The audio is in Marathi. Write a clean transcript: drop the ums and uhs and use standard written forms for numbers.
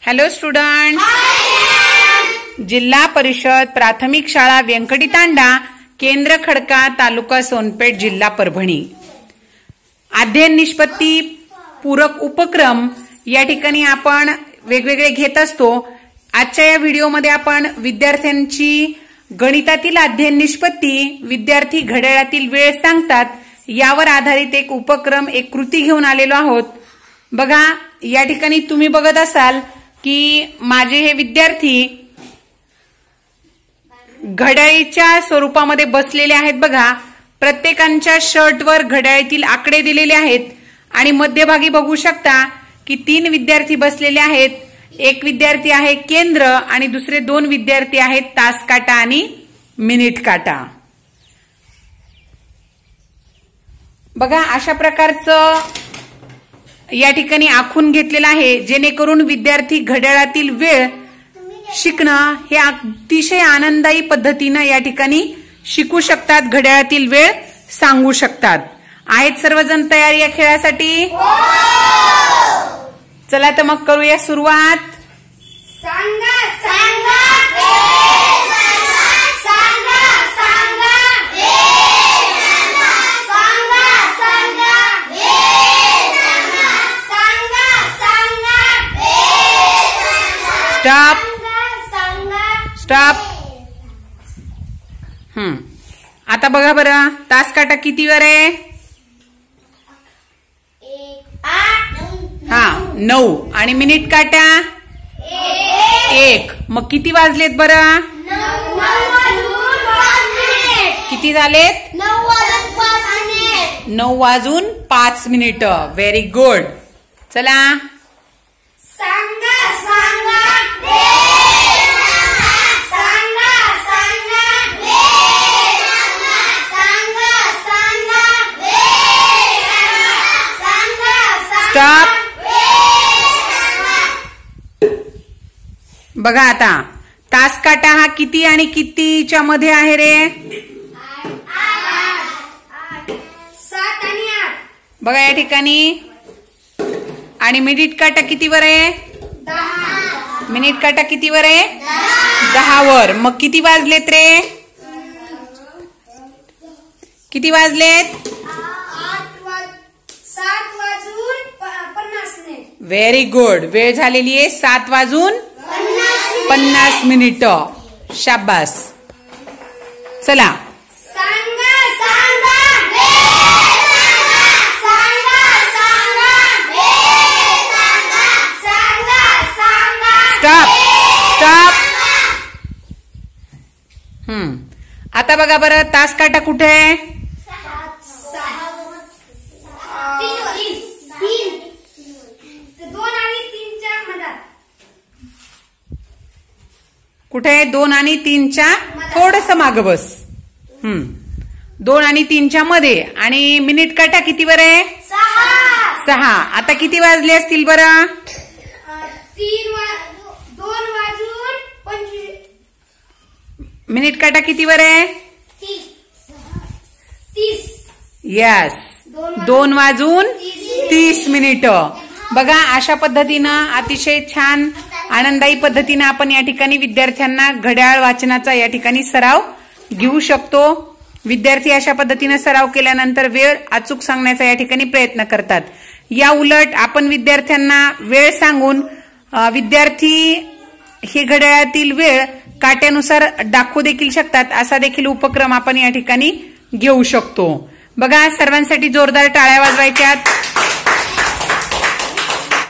हॅलो स्टुडंट्स, जिल्हा परिषद प्राथमिक शाळा व्यंकटीतांडा, केंद्र खडका, तालुका सोनपेठ, जिल्हा परभणी. अध्ययन निष्पत्ती पूरक उपक्रम या ठिकाणी आपण वेगवेगळे घेत असतो. आजच्या या व्हिडिओमध्ये आपण विद्यार्थ्यांची गणितातील अध्ययन निष्पत्ती, विद्यार्थी घड्याळातील वेळ सांगतात यावर आधारित एक उपक्रम, एक कृती घेऊन आलेलो आहोत. बघा, या ठिकाणी तुम्ही बघत असाल की माझे हे विद्यार्थी घड्याळीच्या स्वरूपामध्ये बसलेले आहेत. बघा, प्रत्येकांच्या शर्टवर घड्याळीतील आकडे दिलेले आहेत आणि मध्यभागी बघू शकता की 3 विद्यार्थी बसलेले आहेत. एक विद्यार्थी आहे केंद्र आणि दुसरे 2 विद्यार्थी आहेत तास काटा आणि मिनिट काटा. बघा, अशा प्रकारचं या ठिकाणी आखून घेतलेलं आहे जेणेकरून विद्यार्थी घड्याळातील वेळ शिकणं हे अतिशय आनंददायी पद्धतीने या ठिकाणी शिकू शकतात, घड्याळातील वेळ सांगू शकतात. आहेत सर्वजण तयार या खेळासाठी? चला तर मग करूया सुरुवात. सांगा सांगा सांगा सांगा स्टॉप स्टॉप. आता बघा बरं, तास काटा कितीवर आहे? 9. आणि मिनिट काटा 1. मग किती वाजलेत बरं? 9 किती झालेत? 9 वाजून 5 मिनिटं. Very good. चला, सांगा सांगा स्टॉप. बघा, आता तास काटा हा किती आणि कितीच्या मध्ये आहे रे? 7 आणि 8. बघा या ठिकाणी. आणि मिनिट काटा कितीवर आहे? 10. मिनिट काटा कितीवर आहे? 10 वर. मग किती वाजलेत रे? किती वाजलेत? 7 वाजून 50 मिनिट. Very good. वेळ झालेली आहे 7 वाजून 50 मिनिटं. शाबास. चला, सांगा सांगा स्टॉप स्टॉप. आता बघा बरं, तास काटा कुठे आहे? 2 आणि 3च्या मधात. कुठे? 2 आणि 3च्या थोडस मागं बस. 2 आणि 3च्या मध्ये. आणि मिनिट काटा कितीवर आहे? 6. आता किती वाजले असतील बरं? 2 वाजून 25. मिनिट काटा कितीवर आहे? 30. यस, 2 वाजून 30 मिनिटं. बघा, अशा पद्धतीनं अतिशय छान आनंदायी पद्धतीने आपण या ठिकाणी विद्यार्थ्यांना घड्याळ वाचनाचा या ठिकाणी सराव घेऊ शकतो. विद्यार्थी अशा पद्धतीने सराव केल्यानंतर वेळ अचूक सांगण्याचा या ठिकाणी प्रयत्न करतात. या उलट आपण विद्यार्थ्यांना वेळ सांगून विद्यार्थी हे घड्याळातील वेळ काट्यानुसार दाखवू देखील शकतात. असा देखील उपक्रम आपण या ठिकाणी घेऊ शकतो. बघा, सर्वांसाठी जोरदार टाळ्या वाजवायच्यात.